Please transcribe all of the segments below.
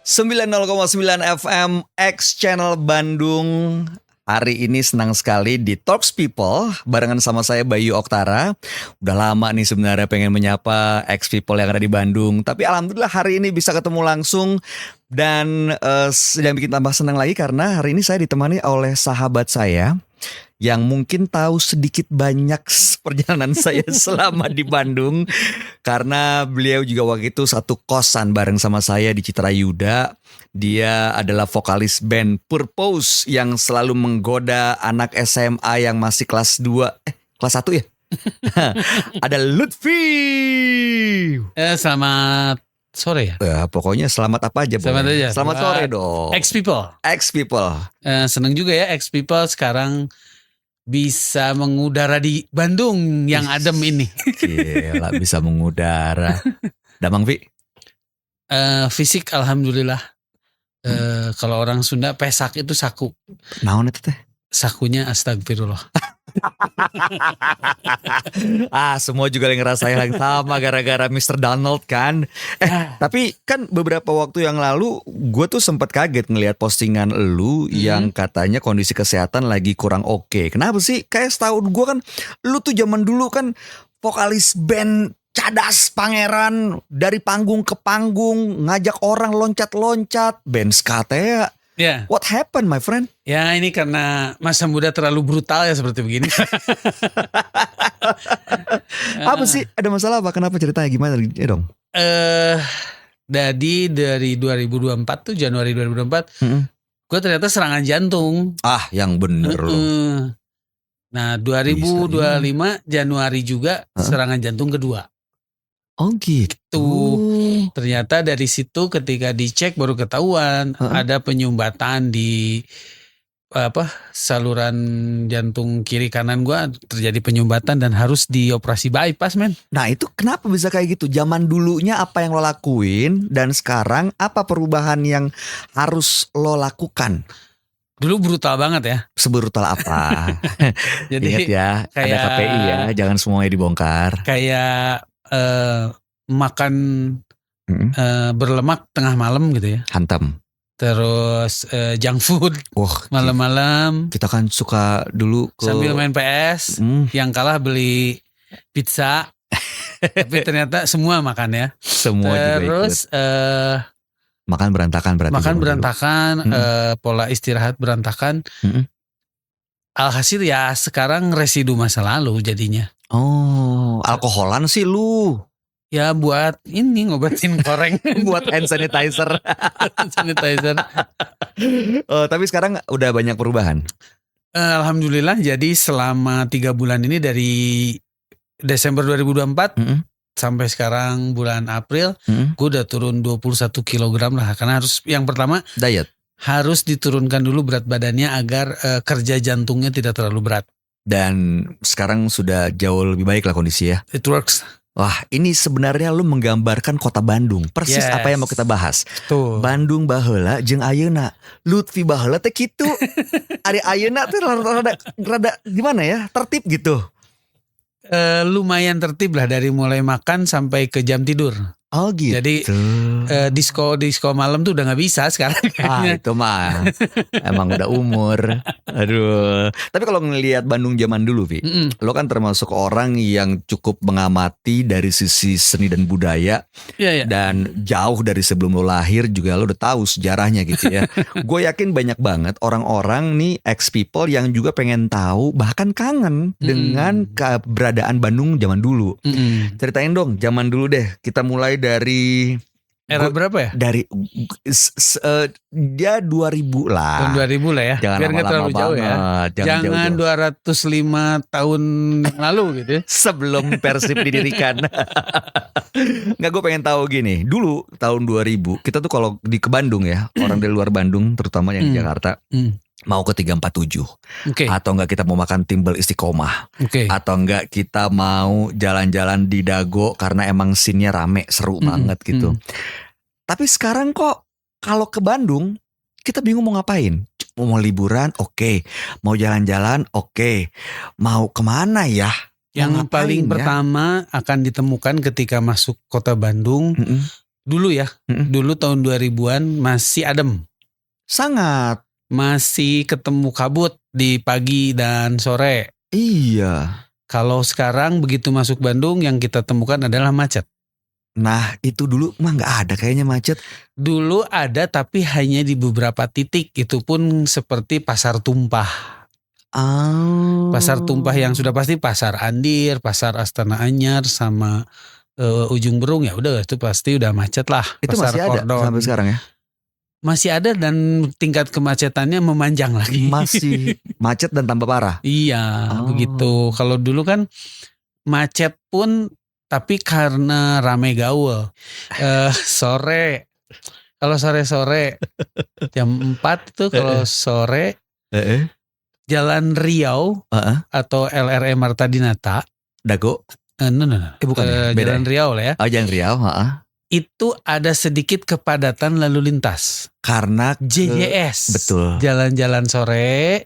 90,9 FM X Channel Bandung. Hari ini senang sekali di Talks People barengan sama saya Bayu Oktara. Udah lama nih sebenarnya pengen menyapa X People yang ada di Bandung, tapi alhamdulillah hari ini bisa ketemu langsung. Dan yang bikin tambah senang lagi karena hari ini saya ditemani oleh sahabat saya yang mungkin tahu sedikit banyak perjalanan saya selama di Bandung. Karena beliau juga waktu itu satu kosan bareng sama saya di Citra Yuda. Dia adalah vokalis band Purpose yang selalu menggoda anak SMA yang masih kelas 1 ya? Ada Lutfi. Selamat sore ya? Pokoknya selamat apa aja. Selamat boleh. aja. Selamat sore dong. X People. Seneng juga ya X People sekarang bisa mengudara di Bandung yang adem ini. Gila bisa mengudara. Damang Vi? Fisik alhamdulillah. Kalau orang Sunda pesak itu saku. Naon itu teh? Sakunya astagfirullah. Semua juga yang ngerasain yang sama gara-gara Mr. Donald kan. Tapi kan beberapa waktu yang lalu gue tuh sempat kaget ngelihat postingan lu yang katanya kondisi kesehatan lagi kurang oke. Kenapa sih? Kayak setahun gue kan lu tuh zaman dulu kan vokalis band cadas pangeran, dari panggung ke panggung ngajak orang loncat-loncat, band ska teh. Yeah. What happened my friend? Ya ini karena masa muda terlalu brutal ya seperti begini. Apa sih? Ada masalah apa? Kenapa ceritanya gimana? Ya dong. Dari 2024 tuh Januari 2024 gue ternyata serangan jantung. Yang bener loh. Nah 2025 Januari juga serangan jantung kedua. Oh gitu. Ternyata dari situ ketika dicek baru ketahuan ada penyumbatan di saluran jantung kiri kanan gua, terjadi penyumbatan dan harus dioperasi bypass men. Nah itu kenapa bisa kayak gitu? Zaman dulunya apa yang lo lakuin dan sekarang apa perubahan yang harus lo lakukan? Dulu brutal banget ya. Sebrutal apa? Jadi ingat ya, kayak, ada KPI ya, jangan semuanya dibongkar. Kayak makan berlemak tengah malam gitu ya. Hantam. Terus junk food malam-malam. Kita kan suka dulu sambil main PS. Yang kalah beli pizza. Tapi ternyata semua makan ya. Semua terus juga ikut. Makan berantakan berarti. Makan berantakan, pola istirahat berantakan. Alhasil ya sekarang residu masa lalu jadinya. Oh, alkoholan sih lu. Ya buat ini ngobatin koreng. Buat hand sanitizer. Tapi sekarang udah banyak perubahan. Alhamdulillah, jadi selama 3 bulan ini dari Desember 2024 sampai sekarang bulan April, gue udah turun 21 kilogram lah. Karena harus yang pertama diet. Harus diturunkan dulu berat badannya agar kerja jantungnya tidak terlalu berat. Dan sekarang sudah jauh lebih baik lah kondisi ya. It works. Wah ini sebenarnya lu menggambarkan kota Bandung. Persis apa yang mau kita bahas. Tuh. Bandung baheula jeung ayeuna. Lutfi baheula teh kitu. Ari ayeuna teh rada gimana ya? Tertib gitu. Lumayan tertib lah dari mulai makan sampai ke jam tidur. Oh gitu. Jadi disco malam tuh udah gak bisa sekarang. Itu mah emang udah umur. Aduh. Tapi kalau ngelihat Bandung zaman dulu, Vi, lo kan termasuk orang yang cukup mengamati dari sisi seni dan budaya. Dan jauh dari sebelum lo lahir juga lo udah tahu sejarahnya gitu ya. Gue yakin banyak banget orang-orang nih X people yang juga pengen tahu bahkan kangen dengan keberadaan Bandung zaman dulu. Ceritain dong zaman dulu deh. Kita mulai dari era berapa ya? Dari dia 2000 lah. Tahun 2000 lah ya. Jangan biar nggak terlalu jauh ya. Jangan jauh-jauh. 205 tahun yang lalu gitu ya. Sebelum Persib didirikan. Nggak, gue pengen tahu gini. Dulu tahun 2000 kita tuh kalau ke Bandung ya, orang dari luar Bandung terutama yang di Jakarta, mau ke 347 atau enggak kita mau makan timbel istiqomah atau enggak kita mau jalan-jalan di Dago karena emang scene-nya rame seru banget gitu. Tapi sekarang kok kalau ke Bandung kita bingung mau ngapain. Mau liburan mau jalan-jalan mau kemana ya. Yang paling pertama akan ditemukan ketika masuk kota Bandung dulu ya. Dulu tahun 2000-an masih adem. Sangat. Masih ketemu kabut di pagi dan sore. Iya. Kalau sekarang begitu masuk Bandung yang kita temukan adalah macet. Nah itu dulu mah nggak ada kayaknya macet. Dulu ada tapi hanya di beberapa titik. Itu pun seperti pasar tumpah. Pasar tumpah yang sudah pasti pasar Andir, pasar Astana Anyar sama Ujung Berung ya udah itu pasti udah macet lah. Itu pasar masih ada Kordon. sampai sekarang ya? Masih ada dan tingkat kemacetannya memanjang lagi. Masih macet dan tambah parah. Iya begitu. Kalau dulu kan macet pun tapi karena rame gaul. Sore. Kalau sore-sore jam 4 itu kalau sore Jalan Riau atau LRE Marta Dinata. Dago? No. Bukan ya? Beda Jalan Riau lah ya. Oh Jalan Riau. Itu ada sedikit kepadatan lalu lintas. Karena JJS. Betul. Jalan-jalan sore.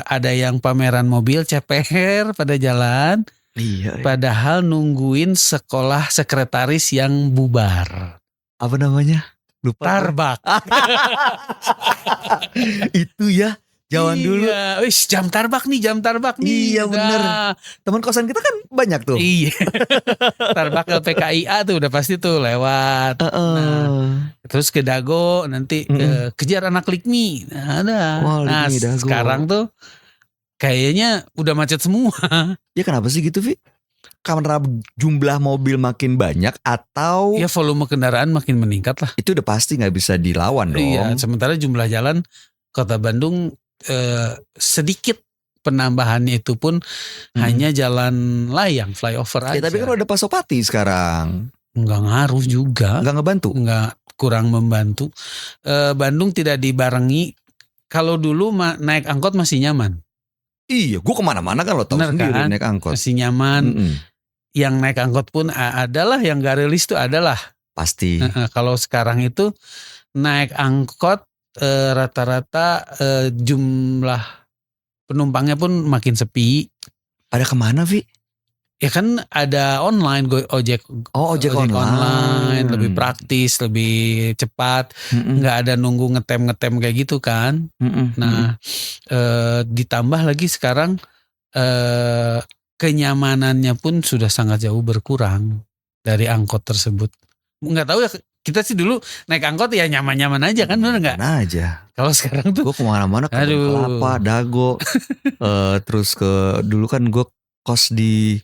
Ada yang pameran mobil CPR pada jalan. Iya. Padahal nungguin sekolah sekretaris yang bubar. Apa namanya? Lupa. Tarbak. Itu ya. Jaman dulu. Wis jam tarbak nih. Iya bener. Teman kosan kita kan banyak tuh. Iya. Tarbak LPKIA tuh udah pasti tuh lewat. Nah, terus ke Dago nanti kejar anak Likmi. Nah, ada. Wah, nah Dago. sekarang tuh kayaknya udah macet semua. Ya kenapa sih gitu Vi? Karena jumlah mobil makin banyak atau ya volume kendaraan makin meningkat lah. Itu udah pasti gak bisa dilawan dong. Iya, sementara jumlah jalan Kota Bandung sedikit penambahannya itu pun hanya jalan layang flyover aja. Ya, tapi kan udah Pasopati sekarang. Nggak ngaruh juga. Nggak ngebantu. Nggak, kurang membantu. Bandung tidak dibarengi. Kalau dulu naik angkot masih nyaman. Iya, gue kemana-mana kan lo tau sendiri kan? Naik angkot. Masih nyaman. Yang naik angkot pun adalah, yang gak rilis itu adalah. Pasti. Kalau sekarang itu naik angkot rata-rata jumlah penumpangnya pun makin sepi. Pada kemana Vi? Ya kan ada online ojek online lebih praktis, lebih cepat, nggak ada nunggu ngetem kayak gitu kan. Nah ditambah lagi sekarang kenyamanannya pun sudah sangat jauh berkurang dari angkot tersebut. Nggak tahu ya. Kita sih dulu naik angkot ya nyaman-nyaman aja kan, bener nggak? Nyaman aja. Kalau sekarang tuh gue kemana-mana ke Kelapa, Dago, terus ke dulu kan gue kos di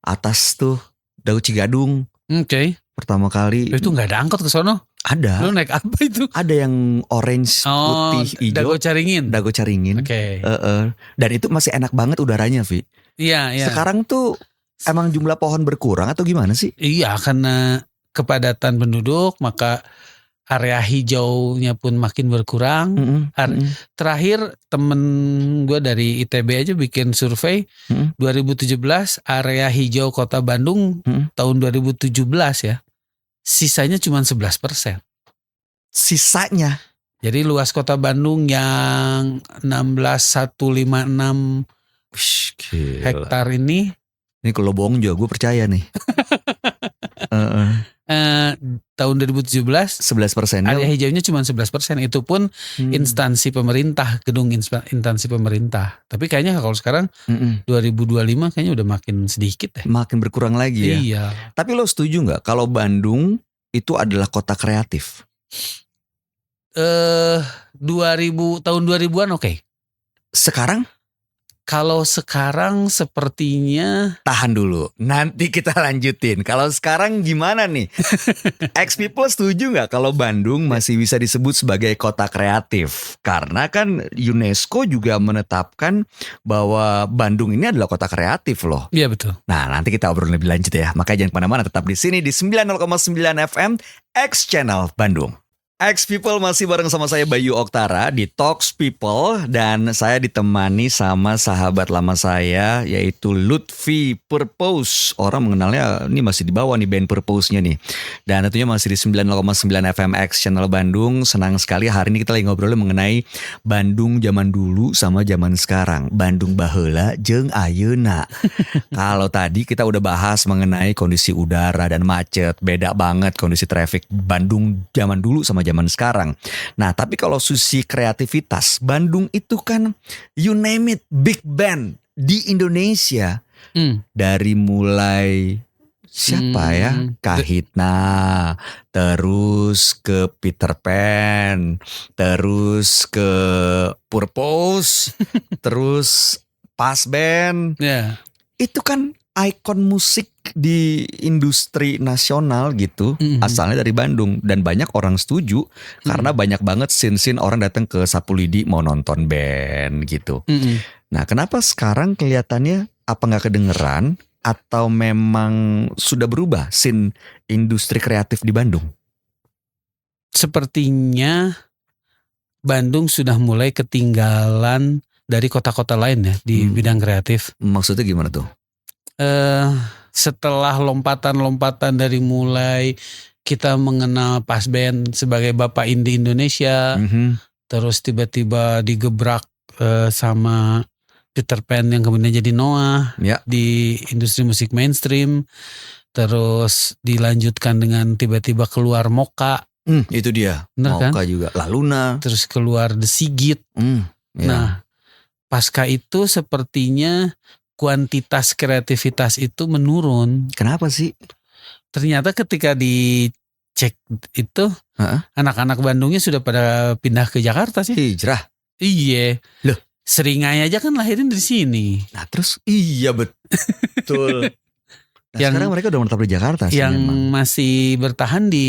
atas tuh Dago Cigadung. Oke. Pertama kali. Itu nggak ada angkot ke sono? Ada. Lu naik apa itu? Ada yang orange, putih, hijau. Dago Caringin. Oke. Dan itu masih enak banget udaranya, Vi. Iya. Sekarang tuh emang jumlah pohon berkurang atau gimana sih? Iya, karena kepadatan penduduk, maka area hijaunya pun makin berkurang. Terakhir temen gue dari ITB aja bikin survei 2017 area hijau Kota Bandung tahun 2017 ya, sisanya cuma 11%. Sisanya? Jadi luas Kota Bandung yang 16.156 hektar ini. Ini kalau bohong juga gue percaya nih. Tahun 2017 11%. area hijaunya cuma 11%. Itu pun instansi pemerintah, gedung instansi pemerintah. Tapi kayaknya kalau sekarang 2025 kayaknya udah makin sedikit deh. Makin berkurang lagi ya. Iya. Tapi lo setuju gak kalau Bandung itu adalah kota kreatif? 2000 tahun 2000-an oke. Sekarang? Kalau sekarang sepertinya tahan dulu, nanti kita lanjutin. Kalau sekarang gimana nih? X people setuju nggak kalau Bandung masih bisa disebut sebagai kota kreatif? Karena kan UNESCO juga menetapkan bahwa Bandung ini adalah kota kreatif loh. Iya betul. Nah nanti kita obrolin lebih lanjut ya. Makanya jangan kemana-mana, tetap di sini di 90,9 FM X Channel Bandung. Ex People masih bareng sama saya Bayu Oktara di Talks People. Dan saya ditemani sama sahabat lama saya yaitu Lutfi Purpose. Orang mengenalnya ini masih di bawah nih band Purpose-nya nih. Dan tentunya masih di 90,9 FM X Channel Bandung. Senang sekali hari ini kita lagi ngobrol mengenai Bandung zaman dulu sama zaman sekarang. Bandung baheula jeung ayeuna. Kalau tadi kita udah bahas mengenai kondisi udara dan macet. Beda banget kondisi traffic Bandung zaman dulu sama zaman sekarang. Nah, tapi kalau sisi kreativitas, Bandung itu kan you name it, big band di Indonesia. Dari mulai siapa ya? Kahitna, terus ke Peter Pan, terus ke Purpose, terus Pas Band. Ya. Itu kan ikon musik di industri nasional gitu, asalnya dari Bandung. Dan banyak orang setuju karena banyak banget scene-scene orang datang ke Sapulidi mau nonton band gitu. Nah, kenapa sekarang kelihatannya apa nggak kedengeran atau memang sudah berubah scene industri kreatif di Bandung? Sepertinya Bandung sudah mulai ketinggalan dari kota-kota lain ya di bidang kreatif. Maksudnya gimana tuh? Setelah lompatan-lompatan dari mulai kita mengenal Pas Band sebagai bapak indie Indonesia, terus tiba-tiba digebrak sama Peter Pan yang kemudian jadi Noah di industri musik mainstream, terus dilanjutkan dengan tiba-tiba keluar Moka. Itu dia, bener Moka kan? juga, Laluna, terus keluar The Sigit. Nah, pasca itu sepertinya kuantitas kreativitas itu menurun. Kenapa sih? Ternyata ketika dicek itu anak-anak Bandungnya sudah pada pindah ke Jakarta sih. Hijrah. Iya. Loh, Seringai aja kan lahirin dari sini. Nah terus iya betul. Nah, yang sekarang mereka udah menetap di Jakarta sih yang memang. masih bertahan di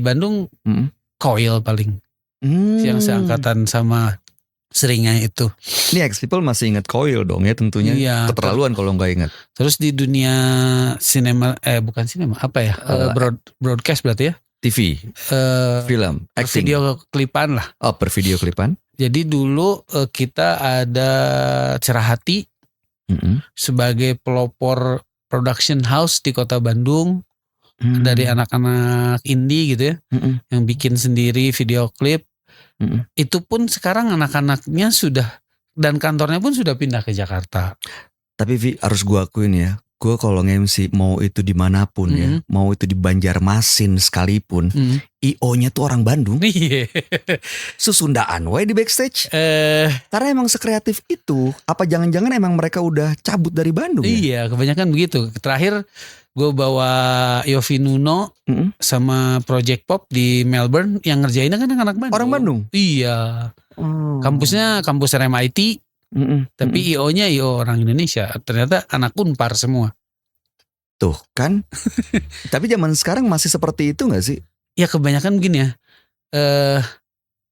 Bandung Coil paling. Yang seangkatan sama Seringai itu. Ini Ex People masih ingat Coil dong ya tentunya. Iya, keterlaluan kalau nggak ingat. Terus di dunia sinema, bukan sinema, apa ya? Broadcast berarti ya? TV, film, acting. Video klipan lah. Oh, per video klipan. Jadi dulu kita ada Cerah Hati sebagai pelopor production house di kota Bandung. Dari anak-anak indie gitu ya. Yang bikin sendiri video klip. Itu pun sekarang anak-anaknya sudah, dan kantornya pun sudah pindah ke Jakarta. Tapi Vi, harus gue akuin ya, gue kalau nge-MC mau itu dimanapun ya, mau itu di Banjarmasin sekalipun, IO-nya tuh orang Bandung. Susundaan wae di backstage. Karena emang sekreatif itu. Apa jangan-jangan emang mereka udah cabut dari Bandung? Iya, kebanyakan begitu. Terakhir gue bawa Yofi Nuno sama Project Pop di Melbourne, yang ngerjainnya kan anak Bandung. Orang Bandung? Iya. Kampusnya kampus RMIT, tapi IO-nya IO orang Indonesia. Ternyata anak Unpar semua. Tuh kan. Tapi zaman sekarang masih seperti itu gak sih? Ya kebanyakan begini ya.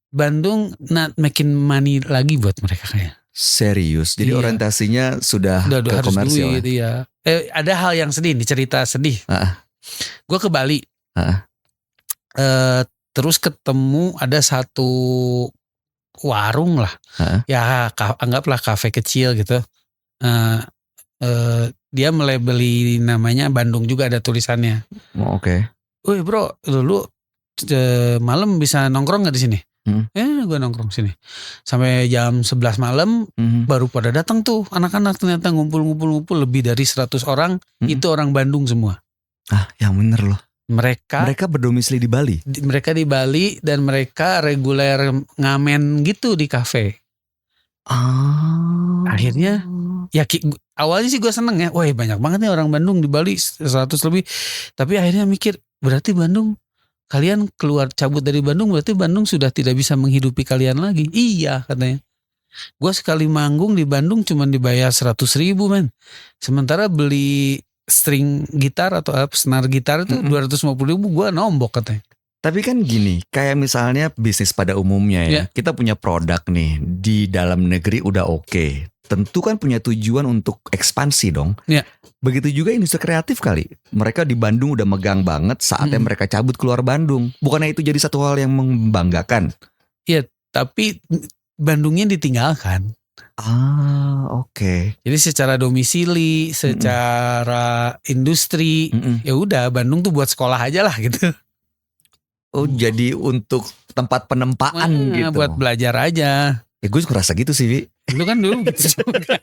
Bandung not making money lagi buat mereka kayak. Serius. Jadi orientasinya sudah ke harus komersial. duit, ya. Ada hal yang sedih nih, cerita sedih. Gue ke Bali. Terus ketemu ada satu warung lah. Ya anggaplah kafe kecil gitu. Dia melabeli namanya Bandung juga, ada tulisannya. Oh, oke. Woi bro, lu malam bisa nongkrong gak di sini? Gue nongkrong sini sampai jam 11 malam. Baru pada datang tuh anak-anak, ternyata ngumpul lebih dari 100 orang. Itu orang Bandung semua. Yang bener loh. Mereka berdomisili di Bali. Mereka di Bali, dan mereka reguler ngamen gitu di kafe. Akhirnya ya awalnya sih gue seneng ya, wah banyak banget nih orang Bandung di Bali 100 lebih. Tapi akhirnya mikir, berarti Bandung, kalian keluar cabut dari Bandung, berarti Bandung sudah tidak bisa menghidupi kalian lagi. Iya katanya. Gue sekali manggung di Bandung cuma dibayar 100.000 men. Sementara beli string gitar atau senar gitar itu 250.000 gue nombok katanya. Tapi kan gini, kayak misalnya bisnis pada umumnya ya, kita punya produk nih di dalam negeri udah oke. Tentu kan punya tujuan untuk ekspansi dong. Ya. Begitu juga industri kreatif kali. Mereka di Bandung udah megang banget, saatnya mereka cabut keluar Bandung. Bukannya itu jadi satu hal yang membanggakan? Iya, tapi Bandungnya ditinggalkan. Oke. Jadi secara domisili, secara industri, ya udah Bandung tuh buat sekolah aja lah gitu. Oh, jadi untuk tempat penempaan gitu. Buat belajar aja. Ya gue juga rasa gitu sih, Wi. Lu kan dulu gitu juga.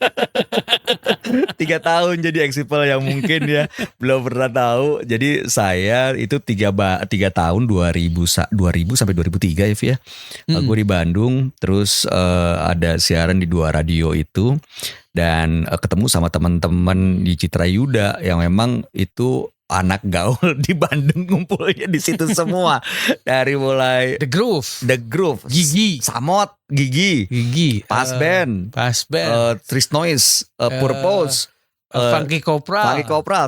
3 tahun jadi Exipel yang mungkin ya belum pernah tahu. Jadi saya itu 3 tahun 2000 sampai 2003 ya, Vi ya. Gue di Bandung, terus ada siaran di 2 radio itu, dan ketemu sama teman-teman di Citra Yuda yang memang itu anak gaul di Bandung ngumpulnya di situ semua. Dari mulai The Groove, Gigi, Samot, Gigi, Pas Band, Tris Noise, Purpose, Funky Kopra,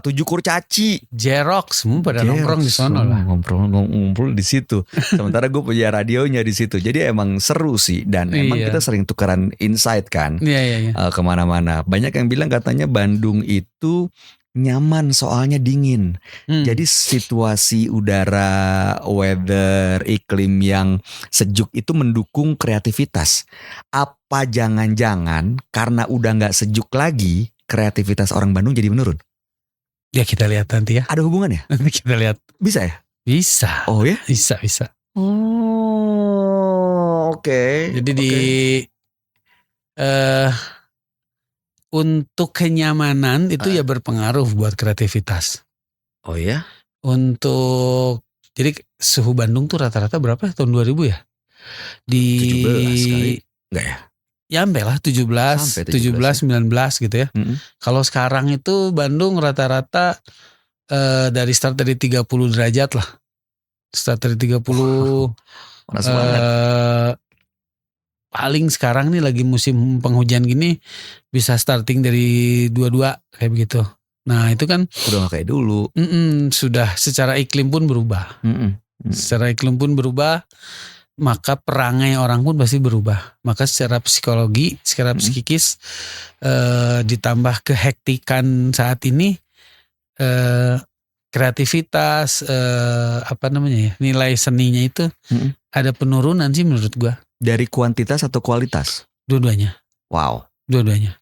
7 Kurcaci, Jerox, semua pada nongkrong di sana lah. Ngumpul di situ. Sementara gue punya radionya di situ. Jadi emang seru sih, dan emang kita sering tukeran insight kan. Kemana-mana. Banyak yang bilang katanya Bandung itu nyaman soalnya dingin. Jadi situasi udara, weather, iklim yang sejuk itu mendukung kreativitas. Apa jangan-jangan karena udah gak sejuk lagi, kreativitas orang Bandung jadi menurun? Ya kita lihat nanti ya. Ada hubungannya? Nanti kita lihat. Bisa ya? Bisa. Oh ya? Bisa. Oke. Jadi untuk kenyamanan itu ya berpengaruh buat kreativitas. Oh ya? Jadi suhu Bandung tuh rata-rata berapa tahun 2000 ya? 17 kali. Enggak ya? Ya sampai lah 17, 19 gitu ya. Kalau sekarang itu Bandung rata-rata dari start dari 30 derajat lah. Start dari 30. Panas banget. Paling sekarang nih lagi musim penghujan gini bisa starting dari 22 kayak begitu. Nah itu kan udah gak kayak dulu. Sudah secara iklim pun berubah. Secara iklim pun berubah, maka perangai orang pun pasti berubah. Maka secara psikologi, secara psikis ditambah kehektikan saat ini, kreativitas, nilai seninya itu ada penurunan sih menurut gua. Dari kuantitas atau kualitas? Dua-duanya. Wow. Dua-duanya.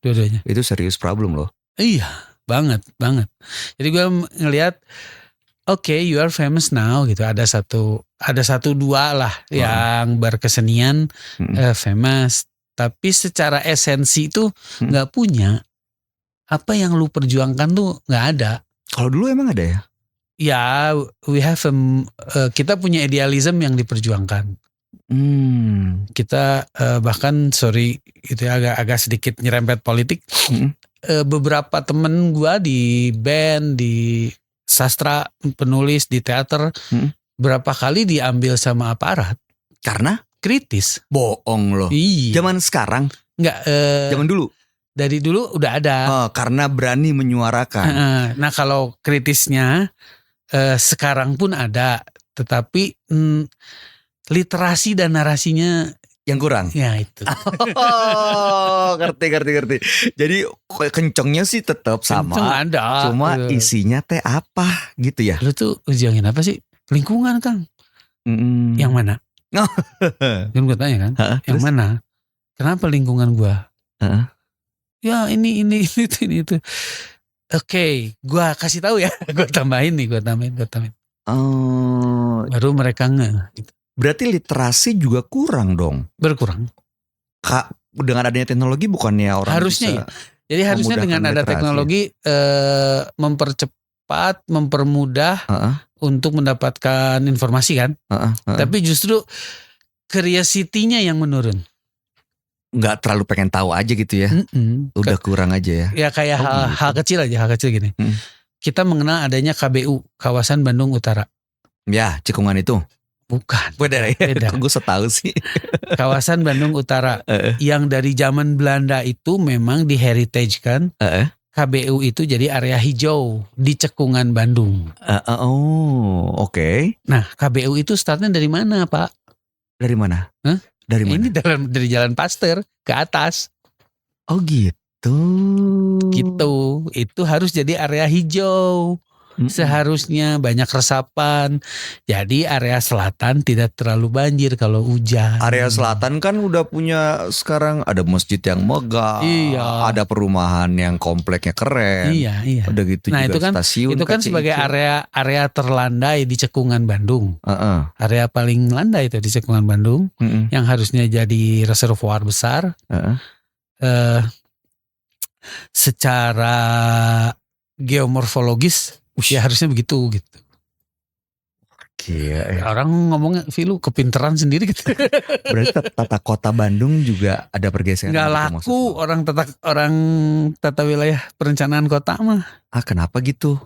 Itu serius problem loh. Iya, banget. Jadi gue ngelihat, you are famous now gitu. Ada satu dua lah yang berkesenian famous. Tapi secara esensi itu nggak punya. Apa yang lu perjuangkan tuh nggak ada. Kalau dulu emang ada ya? Ya, we have kita punya idealism yang diperjuangkan. Kita bahkan itu agak sedikit nyerempet politik. Beberapa temen gua di band, di sastra, penulis, di teater, berapa kali diambil sama aparat karena kritis. Bohong loh. Iya. Zaman sekarang? Enggak. Zaman dulu? Dari dulu udah ada. Karena berani menyuarakan. Nah kalau kritisnya sekarang pun ada, tetapi literasi dan narasinya yang kurang. Ya itu. Ngerti. Jadi kencengnya sih tetap sama. Kenceng ada. Cuma isinya teh apa gitu ya. Lu tuh ujian apa sih? Lingkungan Kang. Yang mana? Kan gue tanya kan. Yang mana? Kenapa lingkungan gue? Ya ini itu. Oke, gue kasih tahu ya. Gue tambahin. Baru mereka gitu. Berarti literasi juga kurang dong. Berkurang. Dengan adanya teknologi bukannya orang harusnya bisa ya. Jadi harusnya dengan ada literasi. teknologi mempercepat, mempermudah untuk mendapatkan informasi kan. Tapi justru curiosity-nya yang menurun. Nggak terlalu pengen tahu aja gitu ya. Udah kurang aja ya. Ya kayak hal kecil gini. Kita mengenal adanya KBU, Kawasan Bandung Utara. Ya, Cikungan itu. Bukan. Beda. Gue setahu sih. Kawasan Bandung Utara yang dari zaman Belanda itu memang di heritage kan KBU itu jadi area hijau di Cekungan Bandung. Oke. Nah, KBU itu startnya dari mana, Pak? Dari mana? Hah? Dari mana? Ini dari Jalan Pasteur ke atas. Oh gitu. Gitu. Itu harus jadi area hijau. Seharusnya banyak resapan. Jadi area selatan tidak terlalu banjir kalau hujan. Area selatan kan udah punya sekarang ada masjid yang megah, Iya. ada perumahan yang kompleknya keren. Iya. Udah gitu Nah, juga itu kan stasiun. itu kan sebagai area terlandai di Cekungan Bandung. Area paling landai itu di Cekungan Bandung yang harusnya jadi reservoir besar. Secara geomorfologis ya harusnya begitu gitu. Gila. Orang ngomongnya, lu kepinteran sendiri gitu. Berarti tata kota Bandung juga ada pergeseran. Nggak laku orang tata wilayah perencanaan kota mah. Kenapa gitu?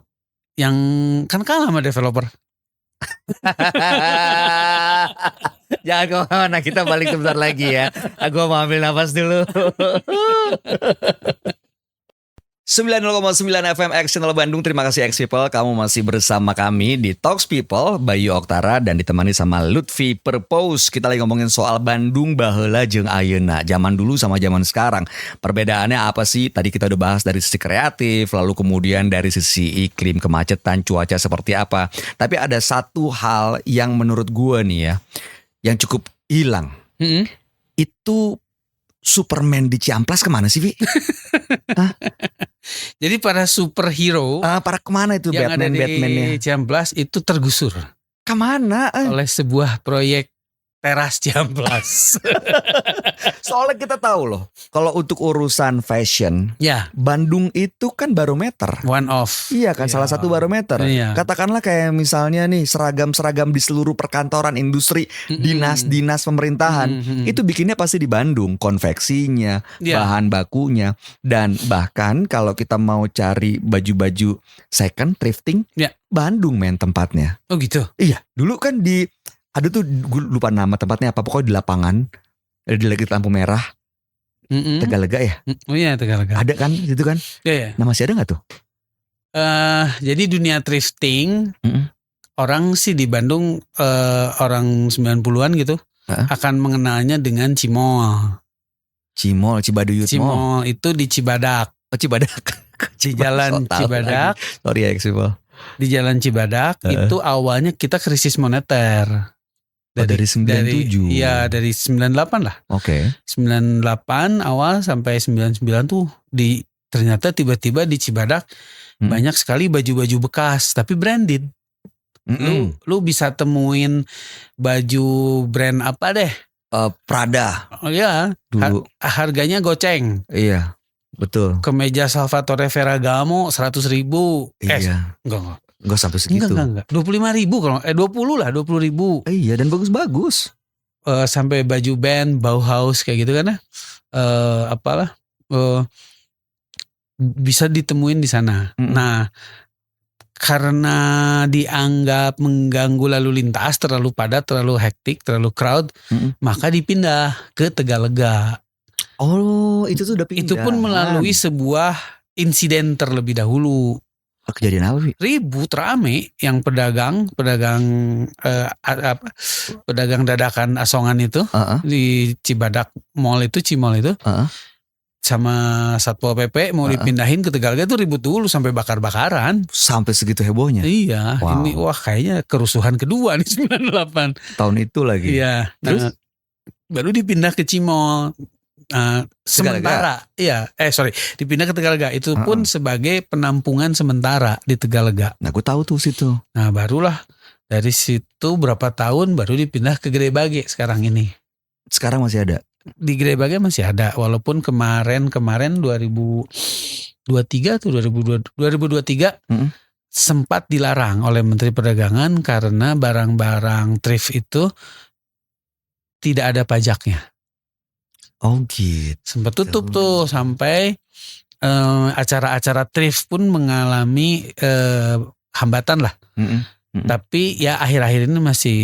Yang kan kalah sama developer. Jangan kemana, kita balik sebentar lagi ya. Aku mau ambil nafas dulu. 90,9 FM X Channel Bandung. Terima kasih X People, kamu masih bersama kami di Talks People, Bayu Oktara dan ditemani sama Lutfi Purpose. Kita lagi ngomongin soal Bandung baheula jeung ayeuna, zaman dulu sama zaman sekarang. Perbedaannya apa sih? Tadi kita udah bahas dari sisi kreatif, lalu kemudian dari sisi iklim, kemacetan, cuaca seperti apa. Tapi ada satu hal yang menurut gue nih ya, yang cukup hilang. Itu Superman di Ciamplas kemana sih, Vi? Jadi para superhero para kemana itu yang Batman-nya? ada di Ciamplas itu tergusur kemana? oleh sebuah proyek teras Ciamplas. Soalnya kita tahu loh, kalau untuk urusan fashion, Ya, Bandung itu kan barometer. one of. Iya kan, salah satu barometer. Iya. Katakanlah kayak misalnya nih seragam-seragam di seluruh perkantoran, industri, dinas-dinas pemerintahan, itu bikinnya pasti di Bandung, konveksinya, Ya. bahan bakunya, dan bahkan kalau kita mau cari baju-baju second thrifting, Ya. Bandung men tempatnya. Oh gitu. Iya, dulu kan ada tuh gue lupa nama tempatnya apa, pokoknya di lapangan, di lagi lampu merah, Tegalega ya. Oh iya, Tegalega. Ada kan situ kan? Iya. Nah masih ada nggak tuh? Jadi dunia thrifting, orang sih di Bandung orang 90-an gitu akan mengenalnya dengan Cimol. Cibaduyut Mall. Cimol itu di Cibadak. Oh Cibadak. Di Jalan Cibadak. Sorry ya Exibel. Di Jalan Cibadak itu awalnya kita krisis moneter. Dari 97. Iya, dari 98 lah. Oke. 98 awal sampai 99 tuh ternyata tiba-tiba di Cibadak banyak sekali baju-baju bekas tapi branded. Lu bisa temuin baju brand apa deh? Prada. Oh iya, dulu. Harganya goceng. Iya, betul. Kemeja Salvatore Ferragamo 100.000. Iya. Enggak sampai segitu. Enggak. 25.000 kalau 20 lah, 20.000. Iya, dan bagus-bagus. Sampai baju band, Bauhaus kayak gitu kan ya. Bisa ditemuin di sana. Nah, karena dianggap mengganggu lalu lintas, terlalu padat, terlalu hektik, terlalu crowd, maka dipindah ke Tegalega. Oh, itu tuh udah pindah. Itu pun melalui sebuah insiden terlebih dahulu. Kejadian apa sih? Ribut rame yang pedagang dadakan asongan itu di Cibadak Mall itu, Cimol itu, sama Satpol PP mau dipindahin ke Tegalega itu ribut dulu sampai bakar-bakaran. Sampai segitu hebohnya? Iya. Wow. Ini kayaknya kerusuhan kedua nih 98. Tahun itu lagi? Iya. Terus? Baru dipindah ke Cimol. Sementara. Iya. Dipindah ke Tegalega. Itu pun sebagai penampungan sementara di Tegalega. Nah gue tahu tuh situ. Nah barulah dari situ berapa tahun baru dipindah ke Gede Bage sekarang ini. Sekarang masih ada? Di Gede Bage masih ada, walaupun kemarin 2023 atau 2023 sempat dilarang oleh Menteri Perdagangan karena barang-barang thrift itu tidak ada pajaknya. Oh gitu. Sempat tutup tuh sampai acara-acara thrift pun mengalami hambatan lah. Tapi ya akhir-akhir ini masih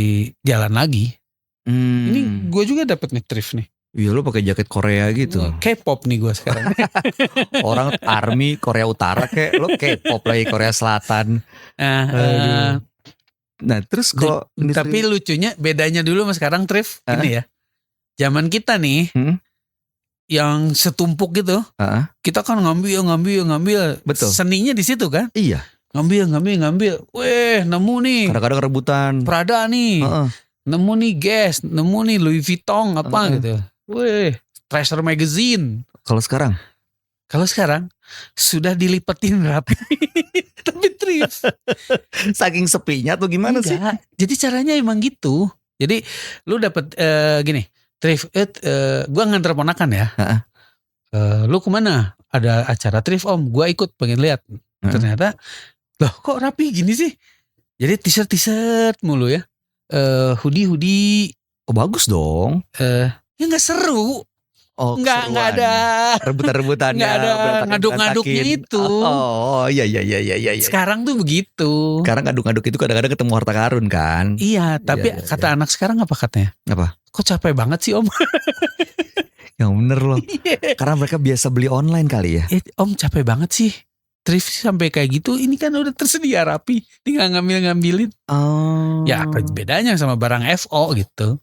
jalan lagi. Ini gue juga dapet nih thrift nih. Iya lu pakai jaket Korea gitu. K-pop nih gue sekarang. Orang Army Korea Utara kayak lo K-pop lagi Korea Selatan. Nah, Nah terus kalau tapi lucunya bedanya dulu sama sekarang Trif ini ya. Zaman kita nih yang setumpuk gitu, kita kan ngambil. Betul. Seninya di situ kan? Iya. Ngambil. Weh, nemu nih. Kadang-kadang rebutan. Prada nih. Nemu nih Guess, nemu nih Louis Vuitton apa gitu. Weh, Treasure Magazine. Kalau sekarang sudah dilipetin rapi. Tapi Trif. Saking sepinya tuh gimana sih? Jadi caranya emang gitu. Jadi lu dapet gini, Trif, gue nganter ponakan ya. Lu kemana? Ada acara Trif om, gue ikut pengen lihat. Ternyata, loh kok rapi gini sih? Jadi t-shirt mulu ya. Hoodie. Oh bagus dong. Ya nggak seru. Oh, nggak ada rebutan-rebutannya, nggak ada ngaduk-ngaduknya itu. Oh iya. Sekarang tuh begitu. Sekarang ngaduk-ngaduk itu kadang-kadang ketemu harta karun kan. Iya, tapi kata anak sekarang apa katanya? Apa? Kok capek banget sih om? Yang bener loh. Karena mereka biasa beli online kali ya. Om capek banget sih. Thrift sampai kayak gitu, ini kan udah tersedia rapi, tinggal ngambilin. Oh. Ya apa bedanya sama barang FO gitu?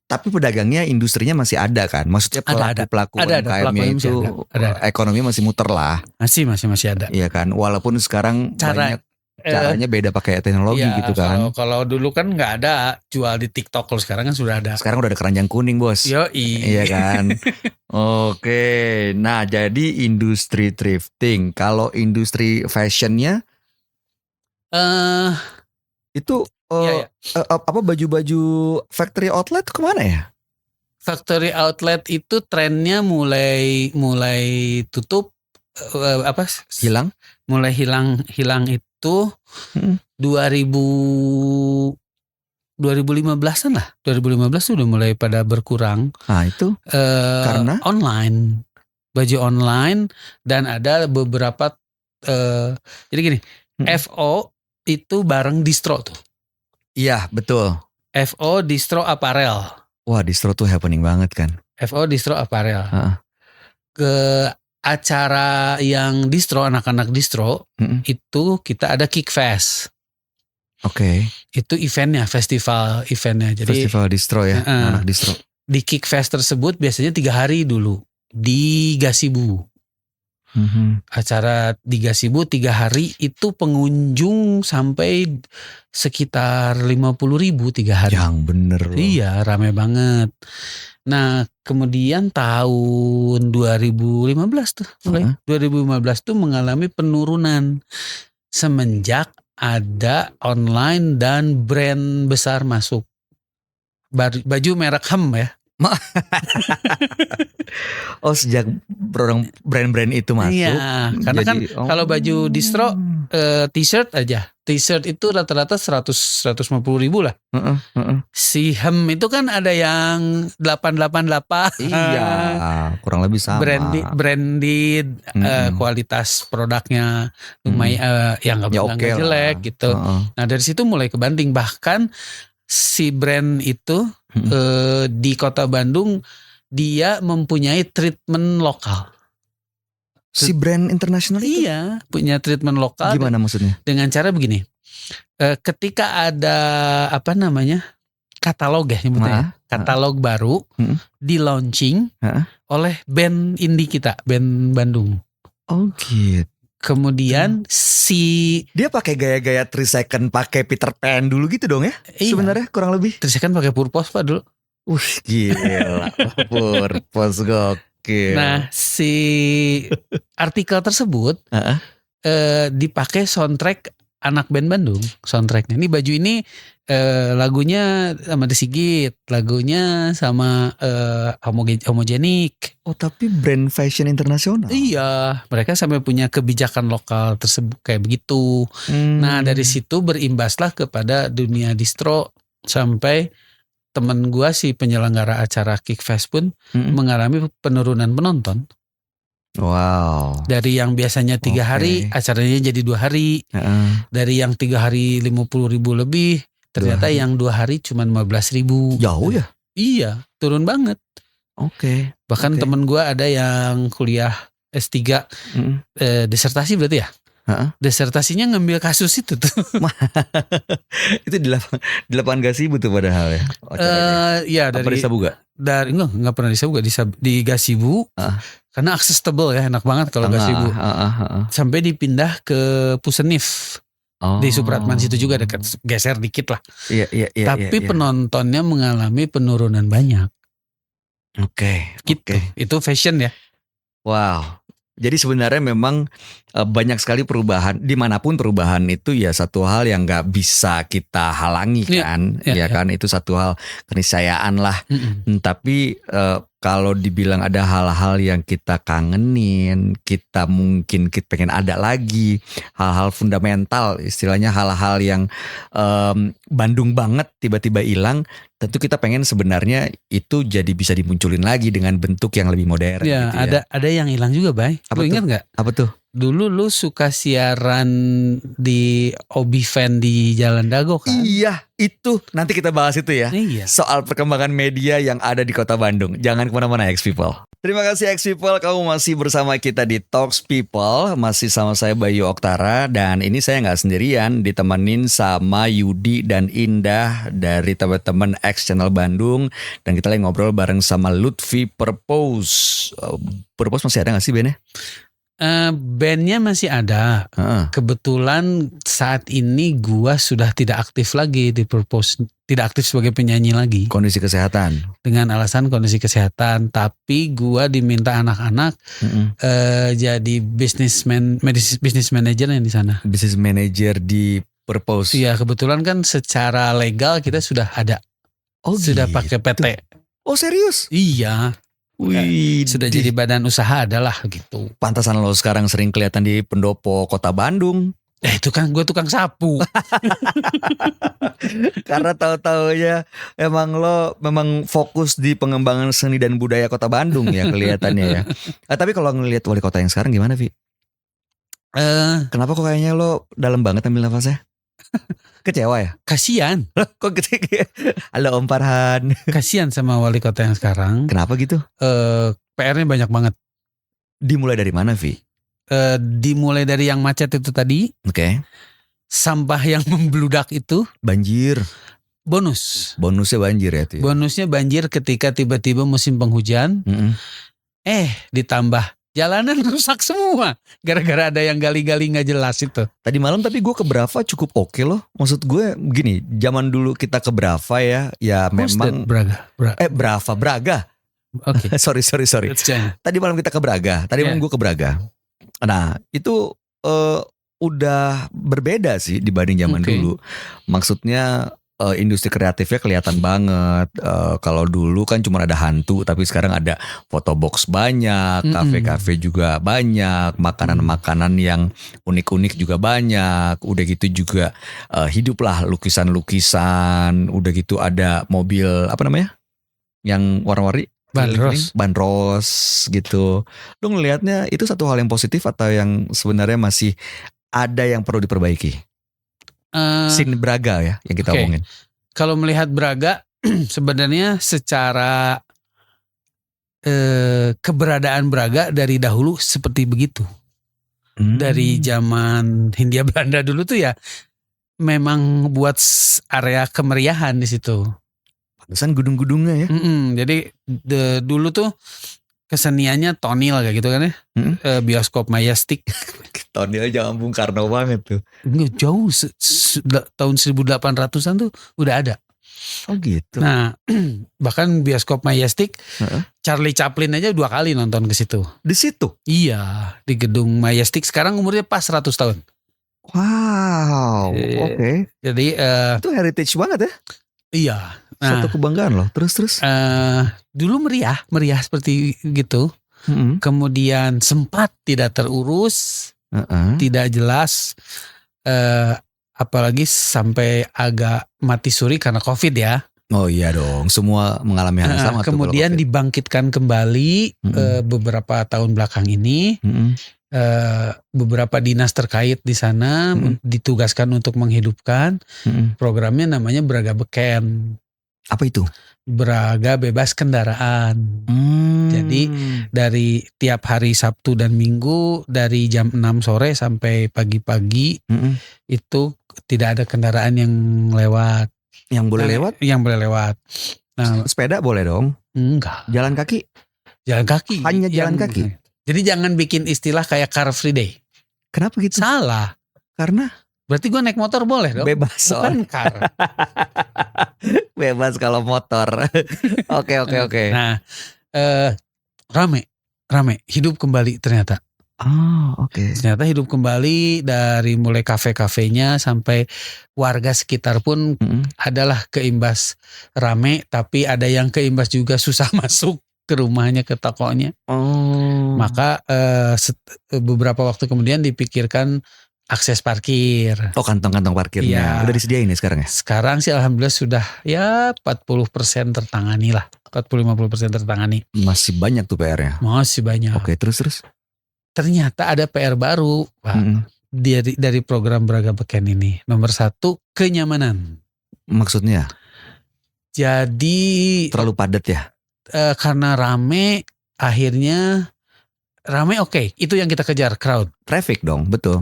Tapi pedagangnya, industrinya masih ada kan? Maksudnya pelaku UMKM-nya itu ada. Ekonomi masih muter lah. Masih ada. Iya kan? Walaupun sekarang caranya beda pakai teknologi gitu kan? Kalau dulu kan nggak ada jual di TikTok, kalau sekarang kan sudah ada. Sekarang udah ada keranjang kuning bos. Iya kan? Oke, nah jadi industri thrifting. Kalau industri fashionnya itu apa baju-baju factory outlet kemana ya? Factory outlet itu trennya mulai tutup hilang? Mulai hilang itu 2015-an lah. 2015 udah mulai pada berkurang. Nah itu karena online, baju online, dan ada beberapa jadi gini, FO itu bareng distro tuh. Iya betul. FO distro apparel. Wah distro tuh happening banget kan. FO distro apparel. Ke acara yang distro, anak-anak distro itu kita ada Kickfest. Oke. Itu festival eventnya. Jadi festival distro ya, anak distro. Di Kickfest tersebut biasanya 3 hari dulu di Gasibu. Acara di Gasibu 3 hari itu pengunjung sampai sekitar 50.000 3 hari. Yang bener loh. Iya, rame banget. Nah, kemudian tahun 2015 tuh, 2015 tuh mengalami penurunan semenjak ada online dan brand besar masuk. Baju merek Hem ya. Oh sejak brand-brand itu masuk. Iya, karena kan kalau baju distro t-shirt aja. T-shirt itu rata-rata 150.000 lah. Si Hem itu kan ada yang 888. Iya, kurang lebih sama. Branded kualitas produknya lumayan yang nggak jelek gitu. Nah dari situ mulai kebanting, bahkan si brand itu di kota Bandung dia mempunyai treatment lokal. Si brand internasional itu? Iya, punya treatment lokal. Gimana maksudnya? Dengan cara begini, ketika ada katalog ya nyebutnya, katalog baru di launching oleh band indie kita, band Bandung. Oh gitu. Kemudian dia pakai gaya-gaya 3 second, pakai Peter Pan dulu gitu dong ya? Iya. Sebenarnya kurang lebih. 3 second pakai Purpose Pak dulu. Gila, Purpose gokil. Nah, si artikel tersebut dipakai soundtrack anak band Bandung, soundtracknya. Ini baju ini lagunya sama The Sigit, lagunya sama Homogenik. Oh tapi brand fashion internasional. Iya, mereka sampai punya kebijakan lokal tersebut kayak begitu. Nah dari situ berimbaslah kepada dunia distro, sampai temen gua si penyelenggara acara Kickfest pun mengalami penurunan penonton. Wow. Dari yang biasanya 3 hari, acaranya jadi 2 hari. Dari yang 3 hari 50.000 lebih, ternyata yang 2 hari cuma 15.000. Jauh ya? Iya, turun banget. Oke. Bahkan Oke. temen gue ada yang kuliah S3 disertasi berarti ya? Heeh. Desertasinya ngambil kasus itu tuh. Itu di lapangan Gasibu tuh padahal ya acaranya. Ya Apa di Sabuga? enggak pernah di Sabuga, di Gasibu. Heeh. Karena accessible ya, enak banget kalau Gasibu. Heeh. Sampai dipindah ke Pusenif. Di Supratman situ juga dekat, geser dikit lah. Iya. Tapi penontonnya mengalami penurunan banyak. Oke. Gitu. Itu fashion ya. Wow. Jadi sebenarnya memang banyak sekali perubahan. Dimanapun perubahan itu ya satu hal yang nggak bisa kita halangi kan, ya kan, itu satu hal keniscayaan lah. Tapi kalau dibilang ada hal-hal yang kita kangenin, kita pengen ada lagi, hal-hal fundamental, istilahnya hal-hal yang Bandung banget tiba-tiba hilang. Tentu kita pengen sebenarnya itu jadi bisa dimunculin lagi dengan bentuk yang lebih modern. Ya, gitu ya. Ada yang hilang juga, Bay. Apa Lu ingat nggak? Apa tuh? Dulu lu suka siaran di Obi Fan di Jalan Dago kan? Iya, itu nanti kita bahas itu ya. Iya. Soal perkembangan media yang ada di Kota Bandung. Jangan kemana-mana X People. Terima kasih X People, kamu masih bersama kita di Talks People. Masih sama saya Bayu Oktara. Dan ini saya nggak sendirian, ditemenin sama Yudi dan Indah dari teman-teman X Channel Bandung. Dan kita lagi ngobrol bareng sama Lutfi Purpose. Purpose masih ada nggak sih bandnya? Bandnya masih ada. Kebetulan saat ini gua sudah tidak aktif lagi di Purpose, tidak aktif sebagai penyanyi lagi. Kondisi kesehatan. Dengan alasan kondisi kesehatan, tapi gua diminta anak-anak jadi business manager yang di sana. Business manager di Purpose. Iya, kebetulan kan secara legal kita sudah ada. Sudah pakai PT. Oh serius? Iya. Wih, sudah jadi badan usaha adalah gitu. Pantasan lo sekarang sering kelihatan di pendopo Kota Bandung. Ya itu kan gue tukang sapu. Karena tahu-taunya emang lo memang fokus di pengembangan seni dan budaya Kota Bandung ya kelihatannya ya. Tapi kalau ngelihat wali kota yang sekarang gimana, Vi? Kenapa kok kayaknya lo dalam banget ambil nafasnya? Kecewa ya? Kasian. Kok gitu? Halo Om Farhan. Kasian sama wali kota yang sekarang. Kenapa gitu? PR-nya banyak banget. Dimulai dari mana, Vi? Dimulai dari yang macet itu tadi. Oke. Sampah yang membludak itu. Banjir. Bonusnya banjir ya itu. Bonusnya banjir ketika tiba-tiba musim penghujan. Ditambah jalanan rusak semua gara-gara ada yang gali-gali nggak jelas itu. Tadi malam tapi gue ke Brava cukup oke loh. Maksud gue gini, zaman dulu kita ke Brava ya memang Braga. Oke. sorry. Tadi malam kita ke Braga. Tadi malam gue ke Braga. Nah itu udah berbeda sih dibanding zaman dulu. Maksudnya industri kreatifnya kelihatan banget. Kalau dulu kan cuma ada hantu, tapi sekarang ada fotobox banyak, kafe-kafe juga banyak, makanan-makanan yang unik-unik juga banyak. Udah gitu juga hiduplah lukisan-lukisan. Udah gitu ada mobil apa namanya? Yang warna-warni. Bandros gitu. Lu ngelihatnya itu satu hal yang positif atau yang sebenarnya masih ada yang perlu diperbaiki? Scene Braga ya yang kita omongin. Kalau melihat Braga sebenarnya secara keberadaan Braga dari dahulu seperti begitu. Dari zaman Hindia Belanda dulu tuh ya memang buat area kemeriahan di situ. Pantesan gedung-gedungnya ya. Jadi dulu tuh keseniannya tonil kayak gitu kan ya. Bioskop Majestic. Tonil jangan Bung Karno banget tuh. Jauh tahun 1800-an tuh udah ada. Oh gitu. Nah, bahkan bioskop Majestic, Charlie Chaplin aja 2 kali nonton ke situ. Di situ? Iya, di gedung Majestic. Sekarang umurnya pas 100 tahun. Wow, oke. Jadi itu heritage banget ya? Iya. Nah, satu kebanggaan loh. Terus. Dulu meriah seperti gitu. Kemudian sempat tidak terurus, tidak jelas. Apalagi sampai agak mati suri karena COVID ya. Oh iya dong, semua mengalami hal yang sama. Kemudian dibangkitkan kembali beberapa tahun belakang ini. Beberapa dinas terkait di sana ditugaskan untuk menghidupkan programnya namanya Braga Beken. Apa itu? Braga bebas kendaraan. Jadi dari tiap hari Sabtu dan Minggu dari jam 6 sore sampai pagi-pagi itu tidak ada kendaraan yang lewat. Yang boleh lewat? Yang boleh lewat. Nah, sepeda boleh dong? Enggak. Jalan kaki? Jalan kaki. Hanya jalan kaki? Jadi jangan bikin istilah kayak Car Free Day. Kenapa gitu? Salah. Karena? Berarti gue naik motor boleh dong? Bebas. Bukan car. Bebas kalau motor. Oke. Nah, rame. Hidup kembali ternyata. Oke. Ternyata hidup kembali dari mulai kafe-kafenya sampai warga sekitar pun adalah keimbas rame, tapi ada yang keimbas juga susah masuk ke rumahnya, ke tokonya. Maka beberapa waktu kemudian dipikirkan akses parkir. Kantong-kantong parkirnya. Udah disediain ya sekarang ya? Sekarang sih alhamdulillah sudah ya 40% tertangani lah. 40-50% tertangani. Masih banyak tuh PR-nya? Masih banyak. Oke, terus? Ternyata ada PR baru, Pak. Dari program Braga Beken ini. Nomor 1, kenyamanan. Maksudnya? Jadi terlalu padat ya? Karena rame, akhirnya rame itu yang kita kejar, crowd. Traffic dong, betul.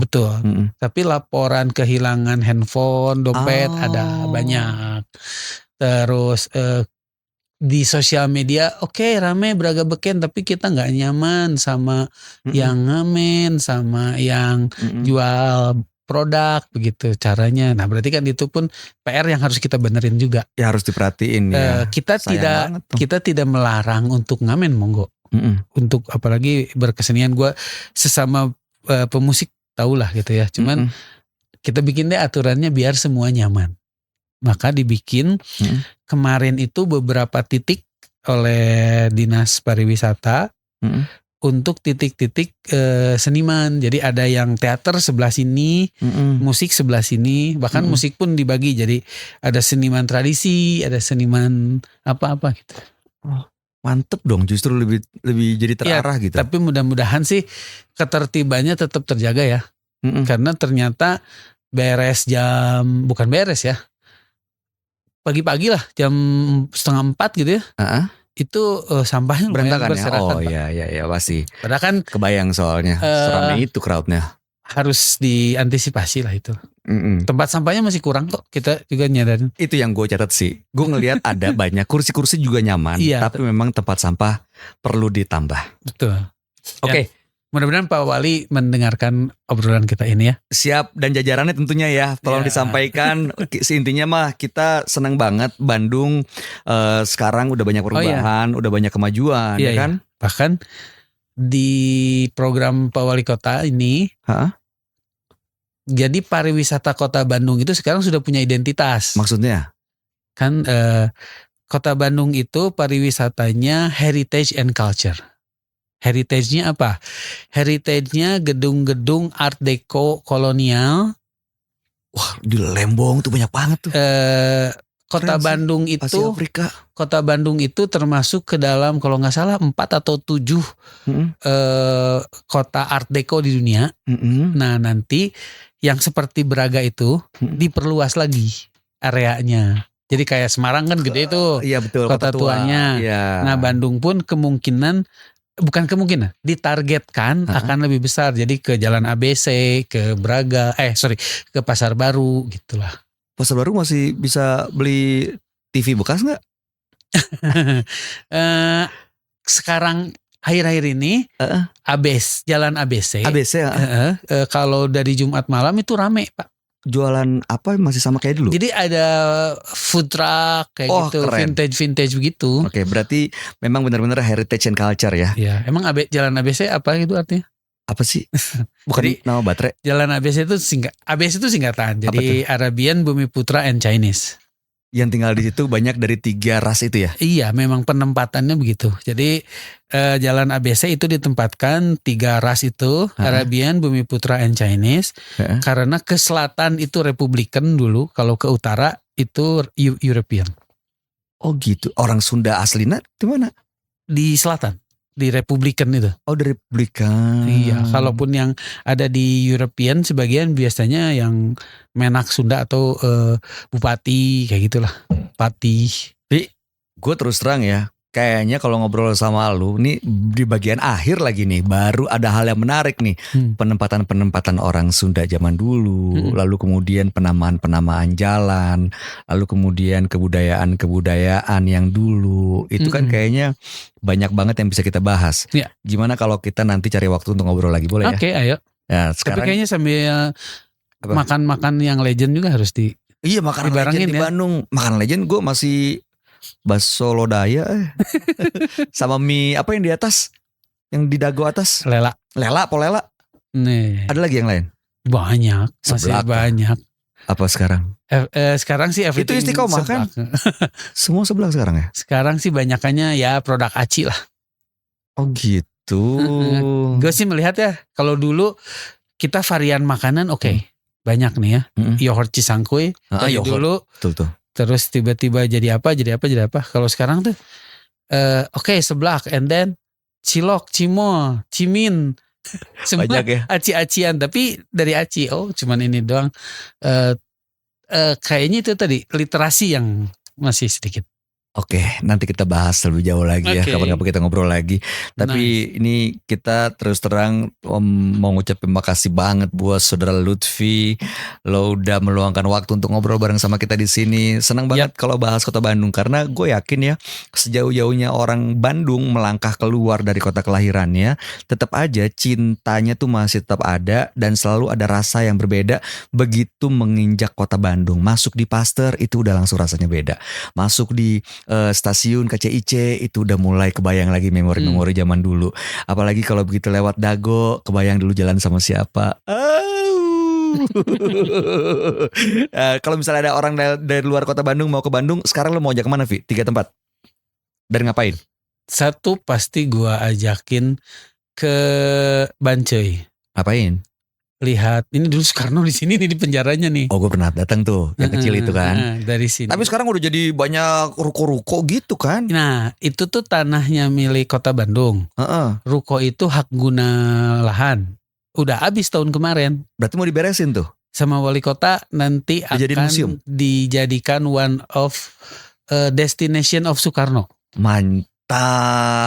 Tapi laporan kehilangan handphone, dompet ada banyak. Terus di sosial media rame Braga Beken, tapi kita nggak nyaman sama yang ngamen, sama yang jual produk begitu caranya. Nah berarti kan itu pun PR yang harus kita benerin juga. Ya harus diperhatiin ya. Kita tidak melarang untuk ngamen, monggo. Untuk apalagi berkesenian, gue sesama pemusik tahulah gitu ya. Cuman kita bikin deh aturannya biar semua nyaman. Maka dibikin kemarin itu beberapa titik oleh Dinas Pariwisata untuk titik-titik seniman. Jadi ada yang teater sebelah sini, musik sebelah sini, bahkan musik pun dibagi. Jadi ada seniman tradisi, ada seniman apa-apa gitu. Mantep dong, justru lebih jadi terarah gitu. Tapi mudah-mudahan sih ketertibannya tetap terjaga ya. Karena ternyata bukan beres ya. Pagi-pagi lah jam 3:30 gitu ya. Itu sampahnya berantakan berserakan. Iya pasti. Padahal kan kebayang soalnya seramai itu crowdnya. Harus diantisipasi lah itu. Tempat sampahnya masih kurang kok, kita juga nyadarin. Itu yang gue catat sih. Gue ngelihat ada banyak kursi-kursi juga nyaman, tapi memang tempat sampah perlu ditambah. Betul. Oke. Mudah-mudahan Pak Wali mendengarkan obrolan kita ini ya. Siap, dan jajarannya tentunya ya. Tolong disampaikan. Intinya mah kita senang banget Bandung sekarang udah banyak perubahan, udah banyak kemajuan, ya kan? Bahkan di program Pak Wali Kota ini, jadi pariwisata Kota Bandung itu sekarang sudah punya identitas. Maksudnya? Kan Kota Bandung itu pariwisatanya heritage and culture. Heritage-nya apa? Heritage-nya gedung-gedung Art Deco kolonial. Wah, di Lembong tuh banyak banget tuh. Kota Bandung itu, Asia Afrika. Kota Bandung itu termasuk ke dalam kalau nggak salah 4 atau 7 kota Art Deco di dunia. Nah nanti yang seperti Braga itu diperluas lagi areanya. Jadi kayak Semarang kan gede itu, betul, kota tuanya. Nah Bandung pun ditargetkan akan lebih besar. Jadi ke Jalan ABC, ke Braga, ke Pasar Baru gitulah. Pasar Baru masih bisa beli TV bekas nggak? Sekarang akhir-akhir ini Jalan ABC. Kalau dari Jumat malam itu rame Pak. Jualan apa masih sama kayak dulu? Jadi ada food truck kayak gitu, keren. vintage begitu. Oke, berarti memang benar-benar heritage and culture ya? Iya, emang Jalan ABC apa gitu artinya? Apa sih? Bukan jadi, nama baterai? Jalan ABC itu ABC itu singkatan. Jadi Arabian, Bumi Putra, and Chinese. Yang tinggal di situ banyak dari 3 ras itu ya? Iya, memang penempatannya begitu. Jadi Jalan ABC itu ditempatkan 3 ras itu, Arabian, Bumi Putra, and Chinese. Karena ke selatan itu Republikan dulu, kalau ke utara itu European. Oh gitu. Orang Sunda aslinya di mana? Di selatan. Di Republikan itu. Oh, di Republikan. Iya, kalaupun yang ada di European sebagian biasanya yang menak Sunda atau bupati kayak gitulah. Pati. Gue terus terang ya, kayaknya kalau ngobrol sama lu nih di bagian akhir lagi nih baru ada hal yang menarik nih. Penempatan orang Sunda zaman dulu, lalu kemudian penamaan jalan, lalu kemudian kebudayaan yang dulu. Itu kan kayaknya banyak banget yang bisa kita bahas. Ya. Gimana kalau kita nanti cari waktu untuk ngobrol lagi, boleh ya? Oke, ayo. Ya, Tapi sekarang kayaknya sambil makan-makan yang legend juga harus iya, makan legend di ya. Bandung. Makan legend gue masih bakso lodaya sama mie apa yang di atas, yang di dago atas, lela polela. nih Ada lagi yang lain? banyak, masih Seblak. banyak. Apa sekarang? Sekarang sih everything Itu Istiqomah kan? seblak. Semua sebelah sekarang ya? Sekarang sih banyakannya ya produk aci lah. Oh gitu. Gue sih melihat ya, kalau dulu kita varian makanan banyak nih ya. Yogurt cisangkuy dari yogurt. dulu. Betul tuh. Terus tiba-tiba jadi apa. Kalau sekarang tuh seblak, and then cilok, cimol, cimin. Semua Banyak ya. aci-acian, tapi dari aci. Oh, cuman ini doang. Kayaknya itu tadi literasi yang masih sedikit. Oke, nanti kita bahas lebih jauh lagi ya. Oke. Kapan-kapan kita ngobrol lagi. Tapi ini kita terus terang mau ngucapin makasih banget buat Saudara Lutfi. Lo udah meluangkan waktu untuk ngobrol bareng sama kita di sini. Senang banget kalau bahas kota Bandung, karena gue yakin ya sejauh-jauhnya orang Bandung melangkah keluar dari kota kelahirannya, tetap aja cintanya tuh masih tetap ada dan selalu ada rasa yang berbeda begitu menginjak kota Bandung. Masuk di Pasteur itu udah langsung rasanya beda. Masuk di stasiun KCIC itu udah mulai kebayang lagi memori-memori zaman dulu. Apalagi kalau begitu lewat Dago, kebayang dulu jalan sama siapa. Kalau misalnya ada orang dari luar kota Bandung mau ke Bandung, sekarang lo mau ajak kemana, Vi? 3 tempat. Dan ngapain? Satu pasti gua ajakin ke Bancai. Ngapain? Lihat, ini dulu Soekarno di sini nih, di penjaranya nih. Oh, gue pernah datang tuh, yang kecil itu kan. Dari sini. Tapi sekarang udah jadi banyak ruko-ruko gitu kan. Nah, itu tuh tanahnya milik Kota Bandung. Ruko itu hak guna lahan. Udah habis tahun kemarin. Berarti mau diberesin tuh? Sama wali kota nanti akan dijadikan one of destination of Soekarno. Mantap.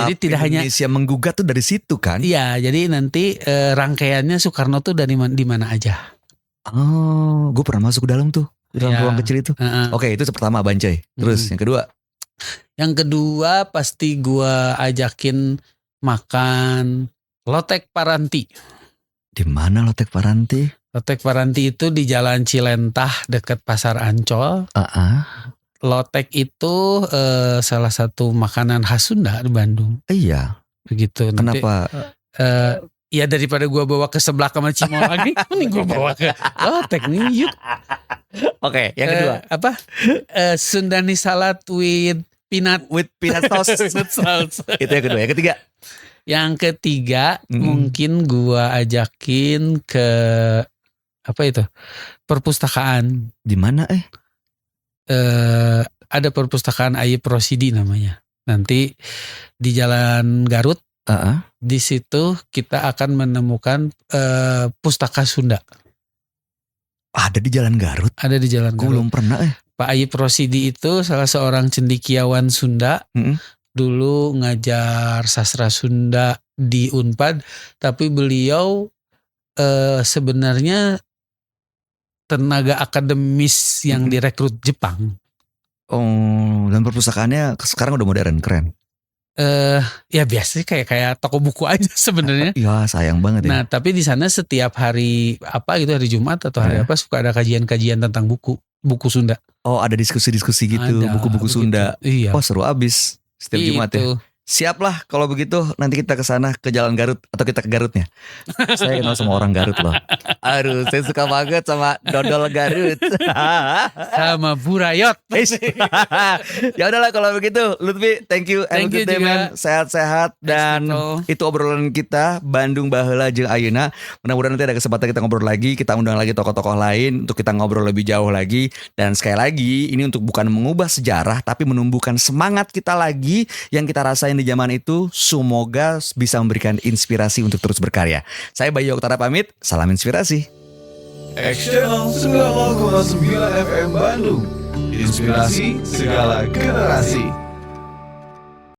Jadi tidak Indonesia menggugat tuh dari situ kan? Iya, jadi nanti rangkaiannya Soekarno tuh dari di mana aja. Oh, gue pernah masuk ke dalam tuh, di dalam ruang kecil itu. Oke, itu pertama Bancai. Terus yang kedua? Yang kedua pasti gue ajakin makan lotek Paranti. Di mana lotek Paranti? Lotek Paranti itu di Jalan Cilentah dekat Pasar Ancol. Lotek itu salah satu makanan khas Sunda di Bandung. Iya. Begitu. Kenapa? Ya daripada gua bawa ke sebelah sama Cimol lagi, mending gua bawa ke lotek nih yuk. Oke, yang kedua. Sundani salad with peanut sauce. Itu yang kedua. Yang ketiga? Yang ketiga mungkin gua ajakin ke apa itu? Perpustakaan. Di mana ada perpustakaan Ayip Rosidi namanya. Nanti di Jalan Garut. Di situ kita akan menemukan pustaka Sunda. Ada di Jalan Garut? Ada di Jalan Garut. Gue belum pernah Pak Ayip Rosidi itu salah seorang cendekiawan Sunda. Dulu ngajar sastra Sunda di Unpad. Tapi beliau sebenarnya tenaga akademis yang direkrut Jepang. Oh, dan perpustakaannya sekarang udah modern, keren. Ya biasanya kayak toko buku aja sebenarnya. Ya sayang banget ya. Nah tapi di sana setiap hari hari Jumat atau hari apa suka ada kajian-kajian tentang buku Sunda. Oh ada diskusi-diskusi gitu, buku-buku Sunda. Iya. Oh seru abis setiap Jumat ya. Siaplah kalau begitu nanti kita ke sana ke Jalan Garut atau kita ke Garutnya. Saya kenal sama orang Garut loh. Aduh, saya suka banget sama dodol Garut. Sama Burayot. Ya udahlah kalau begitu, Lutfi, thank you and good day man. Sehat-sehat dan itu obrolan kita Bandung Baheula jeung Ayeuna. Mudah-mudahan nanti ada kesempatan kita ngobrol lagi, kita undang lagi tokoh-tokoh lain untuk kita ngobrol lebih jauh lagi. Dan sekali lagi ini untuk bukan mengubah sejarah tapi menumbuhkan semangat kita lagi yang kita rasain di zaman itu, semoga bisa memberikan inspirasi untuk terus berkarya. Saya Bayu Oktara pamit, salam inspirasi. X Channel 90,9 FM Bandung. Inspirasi segala generasi.